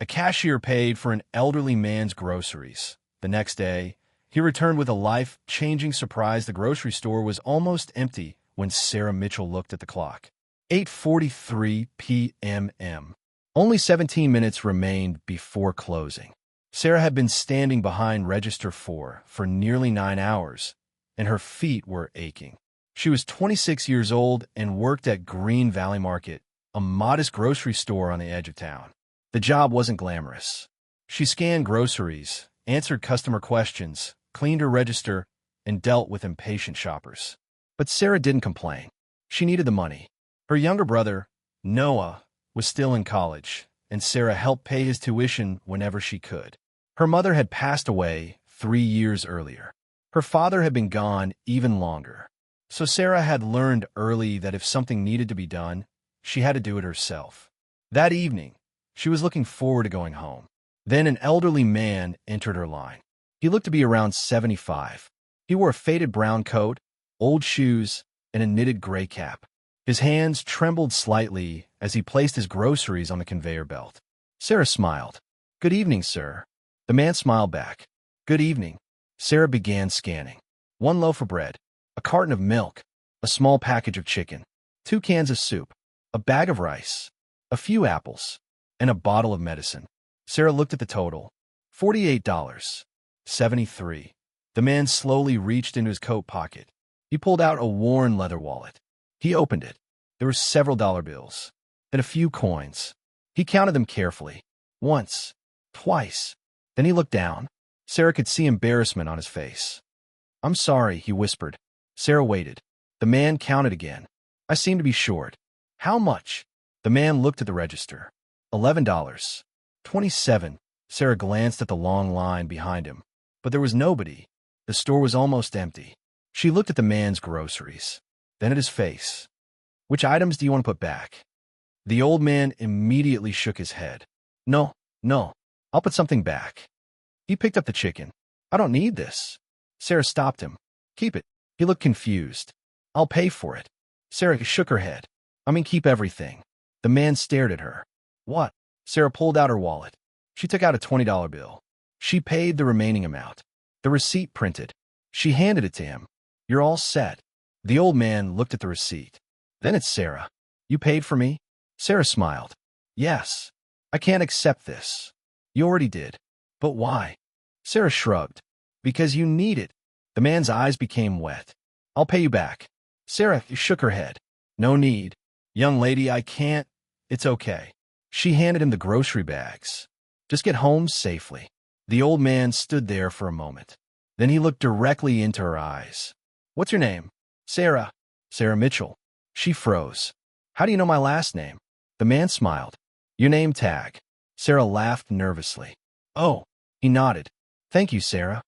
A cashier paid for an elderly man's groceries. The next day, he returned with a life-changing surprise. The grocery store was almost empty when Sarah Mitchell looked at the clock. 8:43 p.m. Only 17 minutes remained before closing. Sarah had been standing behind register 4 for nearly 9 hours, and her feet were aching. She was 26 years old and worked at Green Valley Market, a modest grocery store on the edge of town. The job wasn't glamorous. She scanned groceries, answered customer questions, cleaned her register, and dealt with impatient shoppers. But Sarah didn't complain. She needed the money. Her younger brother, Noah, was still in college, and Sarah helped pay his tuition whenever she could. Her mother had passed away 3 years earlier. Her father had been gone even longer. So Sarah had learned early that if something needed to be done, she had to do it herself. That evening, she was looking forward to going home. Then an elderly man entered her line. He looked to be around 75. He wore a faded brown coat, old shoes, and a knitted gray cap. His hands trembled slightly as he placed his groceries on the conveyor belt. Sarah smiled. "Good evening, sir." The man smiled back. "Good evening." Sarah began scanning. 1 loaf of bread, a carton of milk, a small package of chicken, 2 cans of soup, a bag of rice, a few apples, and a bottle of medicine. Sarah looked at the total. $48.73. The man slowly reached into his coat pocket. He pulled out a worn leather wallet. He opened it. There were several dollar bills, and a few coins. He counted them carefully. Once, twice. Then he looked down. Sarah could see embarrassment on his face. "I'm sorry," he whispered. Sarah waited. The man counted again. "I seem to be short." "How much?" The man looked at the register. $11.27. Sarah glanced at the long line behind him, but there was nobody. The store was almost empty. She looked at the man's groceries, then at his face. "Which items do you want to put back?" The old man immediately shook his head. No, I'll put something back." He picked up the chicken. "I don't need this." Sarah stopped him. "Keep it." He looked confused. "I'll pay for it." Sarah shook her head. "Keep everything." The man stared at her. "What?" Sarah pulled out her wallet. She took out a $20 bill. She paid the remaining amount. The receipt printed. She handed it to him. "You're all set." The old man looked at the receipt. Then at Sarah. "You paid for me?" Sarah smiled. "Yes. I can't accept this." "You already did." "But why?" Sarah shrugged. "Because you need it." The man's eyes became wet. "I'll pay you back." Sarah shook her head. "No need. Young lady, I can't. It's okay." She handed him the grocery bags. "Just get home safely." The old man stood there for a moment. Then he looked directly into her eyes. "What's your name?" "Sarah." "Sarah Mitchell." She froze. "How do you know my last name?" The man smiled. "Your name tag." Sarah laughed nervously. "Oh." He nodded. "Thank you, Sarah."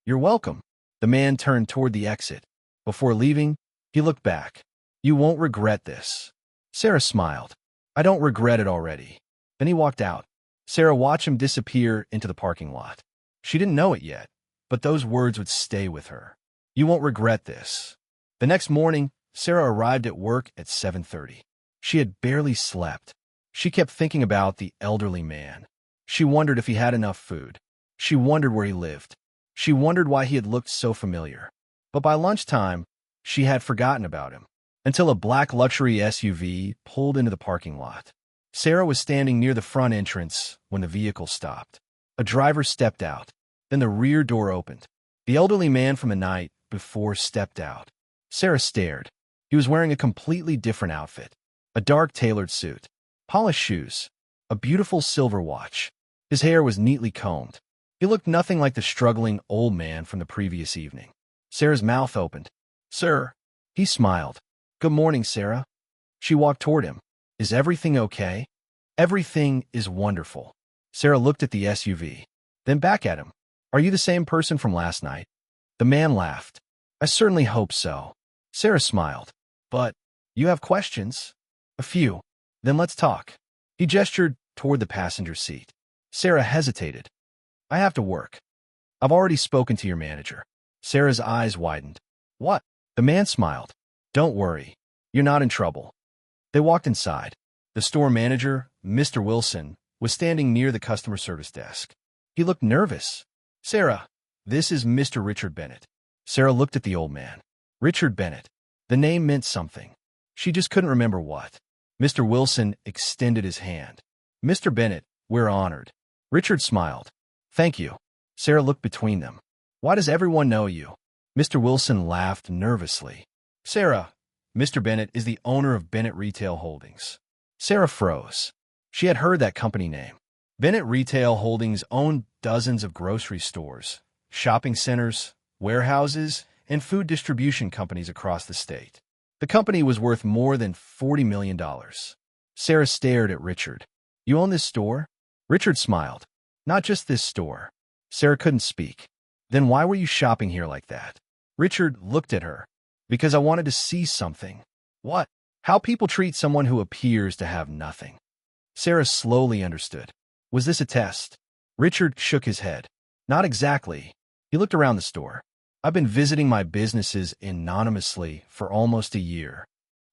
"You're welcome." The man turned toward the exit. Before leaving, he looked back. "You won't regret this." Sarah smiled. "I don't regret it already." Then he walked out. Sarah watched him disappear into the parking lot. She didn't know it yet, but those words would stay with her. "You won't regret this." The next morning, Sarah arrived at work at 7:30. She had barely slept. She kept thinking about the elderly man. She wondered if he had enough food. She wondered where he lived. She wondered why he had looked so familiar. But by lunchtime, she had forgotten about him, until a black luxury SUV pulled into the parking lot. Sarah was standing near the front entrance when the vehicle stopped. A driver stepped out. Then the rear door opened. The elderly man from the night before stepped out. Sarah stared. He was wearing a completely different outfit. A dark tailored suit, polished shoes, a beautiful silver watch. His hair was neatly combed. He looked nothing like the struggling old man from the previous evening. Sarah's mouth opened. "Sir." He smiled. "Good morning, Sarah." She walked toward him. "Is everything okay?" "Everything is wonderful." Sarah looked at the SUV, then back at him. "Are you the same person from last night?" The man laughed. "I certainly hope so." Sarah smiled. "But you have questions?" "A few." "Then let's talk." He gestured toward the passenger seat. Sarah hesitated. "I have to work." "I've already spoken to your manager." Sarah's eyes widened. "What?" The man smiled. "Don't worry. You're not in trouble." They walked inside. The store manager, Mr. Wilson, was standing near the customer service desk. He looked nervous. "Sarah, this is Mr. Richard Bennett." Sarah looked at the old man. Richard Bennett. The name meant something. She just couldn't remember what. Mr. Wilson extended his hand. "Mr. Bennett, we're honored." Richard smiled. "Thank you." Sarah looked between them. "Why does everyone know you?" Mr. Wilson laughed nervously. "Sarah, Mr. Bennett is the owner of Bennett Retail Holdings." Sarah froze. She had heard that company name. Bennett Retail Holdings owned dozens of grocery stores, shopping centers, warehouses, and food distribution companies across the state. The company was worth more than $40 million. Sarah stared at Richard. "You own this store?" Richard smiled. "Not just this store." Sarah couldn't speak. "Then why were you shopping here like that?" Richard looked at her. "Because I wanted to see something." "What?" "How people treat someone who appears to have nothing." Sarah slowly understood. Was this a test? Richard shook his head. "Not exactly." He looked around the store. "I've been visiting my businesses anonymously for almost a year."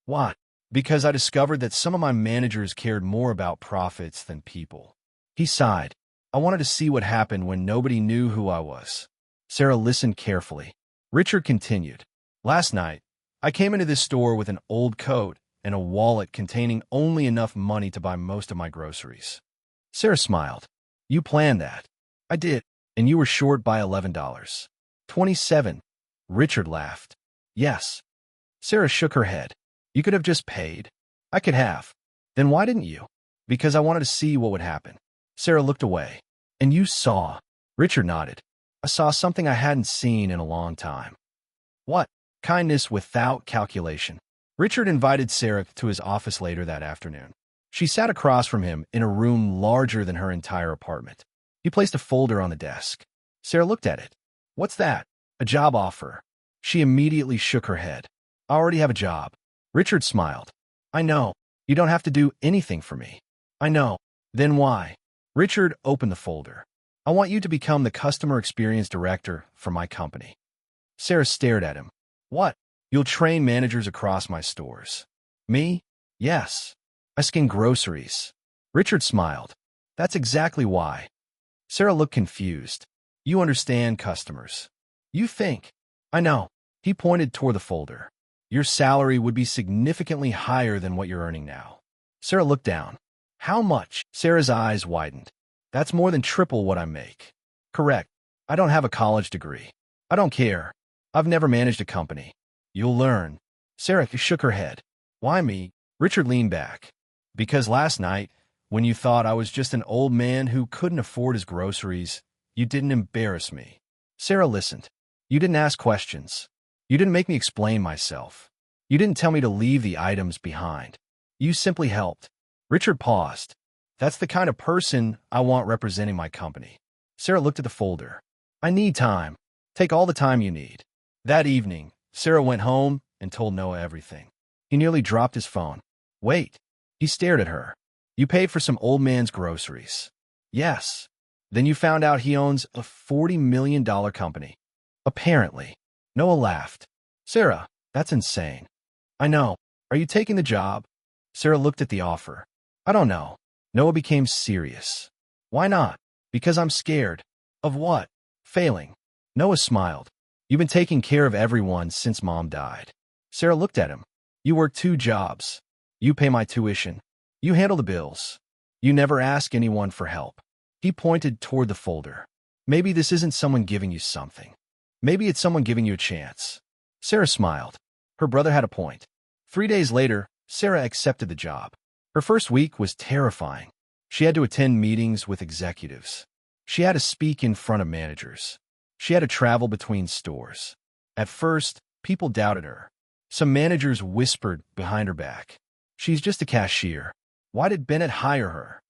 "What?" "Because I discovered that some of my managers cared more about profits than people." He sighed. "I wanted to see what happened when nobody knew who I was." Sarah listened carefully. Richard continued. "Last night, I came into this store with an old coat and a wallet containing only enough money to buy most of my groceries." Sarah smiled. "You planned that." "I did." "And you were short by $11. 27. Richard laughed. "Yes." Sarah shook her head. "You could have just paid." "I could have." "Then why didn't you?" "Because I wanted to see what would happen." Sarah looked away. "And you saw?" Richard nodded. "I saw something I hadn't seen in a long time." "What?" "Kindness without calculation." Richard invited Sarah to his office later that afternoon. She sat across from him in a room larger than her entire apartment. He placed a folder on the desk. Sarah looked at it. "What's that?" "A job offer." She immediately shook her head. "I already have a job." Richard smiled. "I know. You don't have to do anything for me." "I know." "Then why?" Richard opened the folder. "I want you to become the customer experience director for my company." Sarah stared at him. "What?" "You'll train managers across my stores." "Me?" "Yes. I scan groceries." Richard smiled. "That's exactly why." Sarah looked confused. "You understand customers." "You think." "I know." He pointed toward the folder. "Your salary would be significantly higher than what you're earning now." Sarah looked down. "How much?" Sarah's eyes widened. "That's more than triple what I make." "Correct. I don't have a college degree." "I don't care. I've never managed a company." "You'll learn." Sarah shook her head. "Why me?" Richard leaned back. "Because last night, when you thought I was just an old man who couldn't afford his groceries, you didn't embarrass me." Sarah listened. "You didn't ask questions. You didn't make me explain myself. You didn't tell me to leave the items behind. You simply helped." Richard paused. "That's the kind of person I want representing my company." Sarah looked at the folder. "I need time. Take all the time you need." That evening, Sarah went home and told Noah everything. He nearly dropped his phone. "Wait." He stared at her. "You paid for some old man's groceries." "Yes." "Then you found out he owns a $40 million company." "Apparently." Noah laughed. "Sarah, that's insane." "I know. Are you taking the job?" Sarah looked at the offer. "I don't know." Noah became serious. "Why not?" "Because I'm scared." "Of what?" "Failing." Noah smiled. "You've been taking care of everyone since Mom died." Sarah looked at him. "You work 2 jobs. You pay my tuition. You handle the bills. You never ask anyone for help." He pointed toward the folder. "Maybe this isn't someone giving you something. Maybe it's someone giving you a chance." Sarah smiled. Her brother had a point. 3 days later, Sarah accepted the job. Her first week was terrifying. She had to attend meetings with executives. She had to speak in front of managers. She had to travel between stores. At first, people doubted her. Some managers whispered behind her back, "She's just a cashier. Why did Bennett hire her?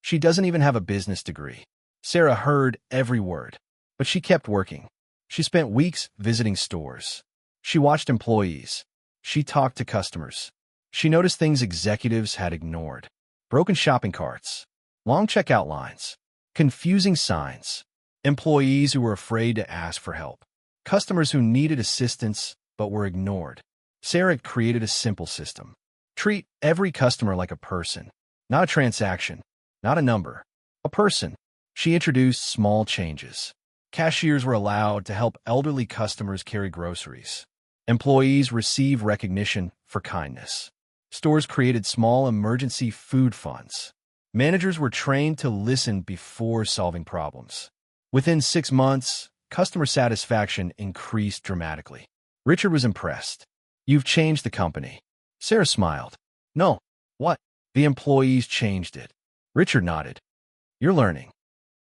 She doesn't even have a business degree." Sarah heard every word, but she kept working. She spent weeks visiting stores. She watched employees. She talked to customers. She noticed things executives had ignored: broken shopping carts, long checkout lines, confusing signs, employees who were afraid to ask for help, customers who needed assistance but were ignored. Sarah created a simple system. Treat every customer like a person, not a transaction. Not a number. A person. She introduced small changes. Cashiers were allowed to help elderly customers carry groceries. Employees receive recognition for kindness. Stores created small emergency food funds. Managers were trained to listen before solving problems. Within 6 months, customer satisfaction increased dramatically. Richard was impressed. You've changed the company. Sarah smiled. No. What? The employees changed it. Richard nodded. You're learning.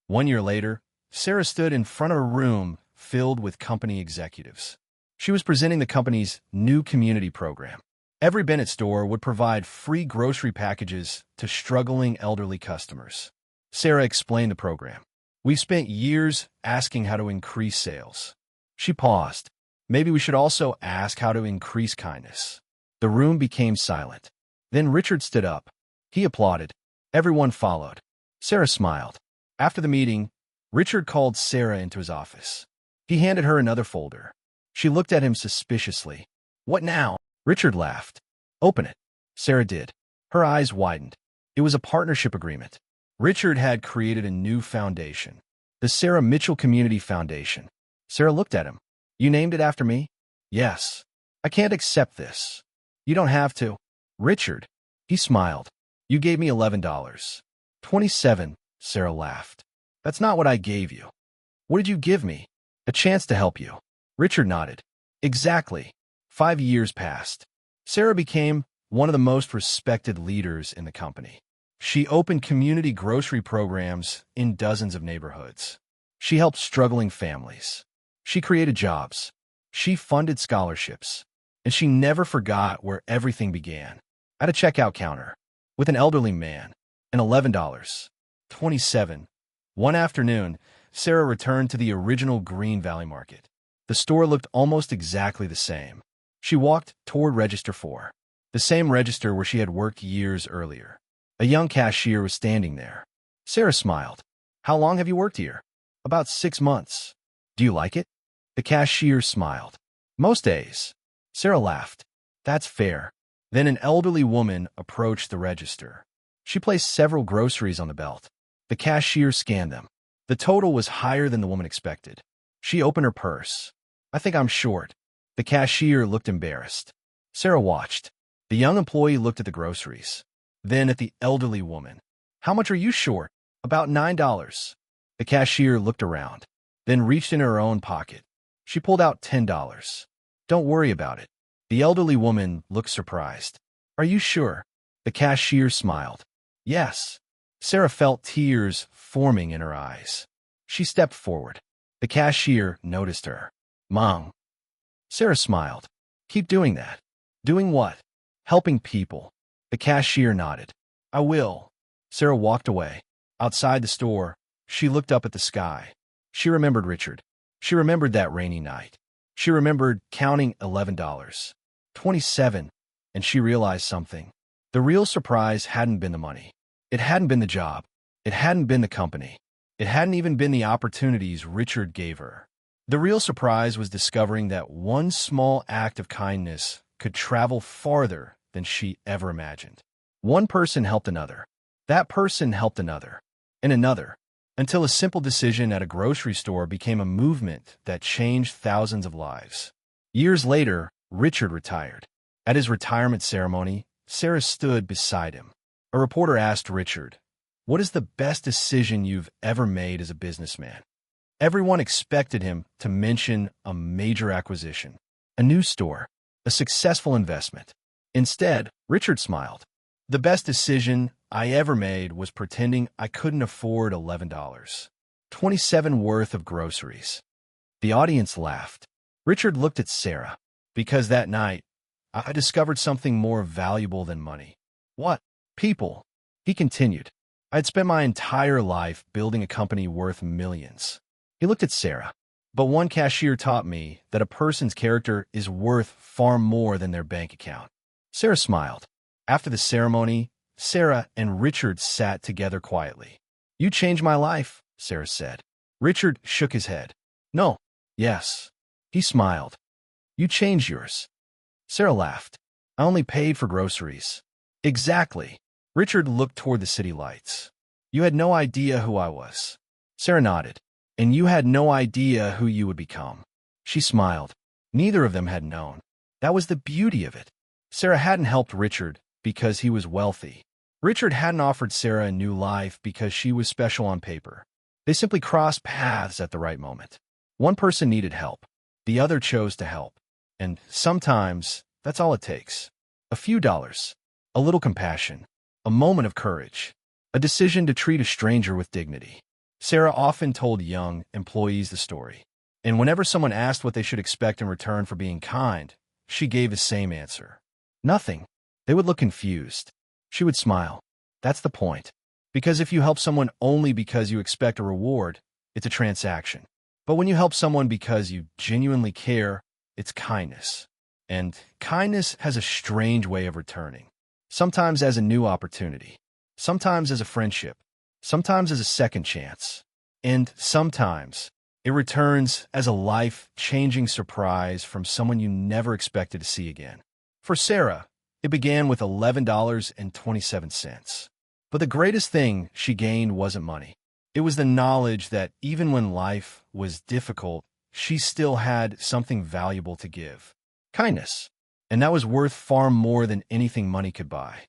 1 year later, Sarah stood in front of a room filled with company executives. She was presenting the company's new community program. Every Bennett store would provide free grocery packages to struggling elderly customers. Sarah explained the program. We've spent years asking how to increase sales. She paused. Maybe we should also ask how to increase kindness. The room became silent. Then Richard stood up. He applauded. Everyone followed. Sarah smiled. After the meeting, Richard called Sarah into his office. He handed her another folder. She looked at him suspiciously. What now? Richard laughed. Open it. Sarah did. Her eyes widened. It was a partnership agreement. Richard had created a new foundation, the Sarah Mitchell Community Foundation. Sarah looked at him. You named it after me? Yes. I can't accept this. You don't have to. Richard. He smiled. You gave me $11. 27, Sarah laughed. That's not what I gave you. What did you give me? A chance to help you. Richard nodded. Exactly. 5 years passed. Sarah became one of the most respected leaders in the company. She opened community grocery programs in dozens of neighborhoods. She helped struggling families. She created jobs. She funded scholarships. And she never forgot where everything began. At a checkout counter, with an elderly man, and $11. 27. One afternoon, Sarah returned to the original Green Valley Market. The store looked almost exactly the same. She walked toward Register 4, the same register where she had worked years earlier. A young cashier was standing there. Sarah smiled. How long have you worked here? About 6 months. Do you like it? The cashier smiled. Most days. Sarah laughed. That's fair. Then an elderly woman approached the register. She placed several groceries on the belt. The cashier scanned them. The total was higher than the woman expected. She opened her purse. I think I'm short. The cashier looked embarrassed. Sarah watched. The young employee looked at the groceries. Then at the elderly woman. How much are you short? About $9. The cashier looked around, then reached in her own pocket. She pulled out $10. Don't worry about it. The elderly woman looked surprised. Are you sure? The cashier smiled. Yes. Sarah felt tears forming in her eyes. She stepped forward. The cashier noticed her. Mom. Sarah smiled. Keep doing that. Doing what? Helping people. The cashier nodded. I will. Sarah walked away. Outside the store, she looked up at the sky. She remembered Richard. She remembered that rainy night. She remembered counting $11. 27, and she realized something. The real surprise hadn't been the money. It hadn't been the job. It hadn't been the company. It hadn't even been the opportunities Richard gave her. The real surprise was discovering that one small act of kindness could travel farther than she ever imagined. One person helped another. That person helped another, and another, until a simple decision at a grocery store became a movement that changed thousands of lives. Years later, Richard retired. At his retirement ceremony, Sarah stood beside him. A reporter asked Richard, "What is the best decision you've ever made as a businessman?" Everyone expected him to mention a major acquisition, a new store, a successful investment. Instead, Richard smiled. The best decision I ever made was pretending I couldn't afford $11. 27 worth of groceries. The audience laughed. Richard looked at Sarah. Because that night, I discovered something more valuable than money. What? People. He continued. I had spent my entire life building a company worth millions. He looked at Sarah. But one cashier taught me that a person's character is worth far more than their bank account. Sarah smiled. After the ceremony, Sarah and Richard sat together quietly. You changed my life, Sarah said. Richard shook his head. No. Yes. He smiled. You changed yours. Sarah laughed. I only paid for groceries. Exactly. Richard looked toward the city lights. You had no idea who I was. Sarah nodded. And you had no idea who you would become. She smiled. Neither of them had known. That was the beauty of it. Sarah hadn't helped Richard because he was wealthy. Richard hadn't offered Sarah a new life because she was special on paper. They simply crossed paths at the right moment. One person needed help. The other chose to help. And sometimes, that's all it takes. A few dollars. A little compassion. A moment of courage. A decision to treat a stranger with dignity. Sarah often told young employees the story. And whenever someone asked what they should expect in return for being kind, she gave the same answer. Nothing. They would look confused. She would smile. That's the point. Because if you help someone only because you expect a reward, it's a transaction. But when you help someone because you genuinely care, it's kindness. And kindness has a strange way of returning. Sometimes as a new opportunity. Sometimes as a friendship. Sometimes as a second chance. And sometimes it returns as a life-changing surprise from someone you never expected to see again. For Sarah, it began with $11.27. But the greatest thing she gained wasn't money. It was the knowledge that even when life was difficult, she still had something valuable to give. Kindness. And that was worth far more than anything money could buy.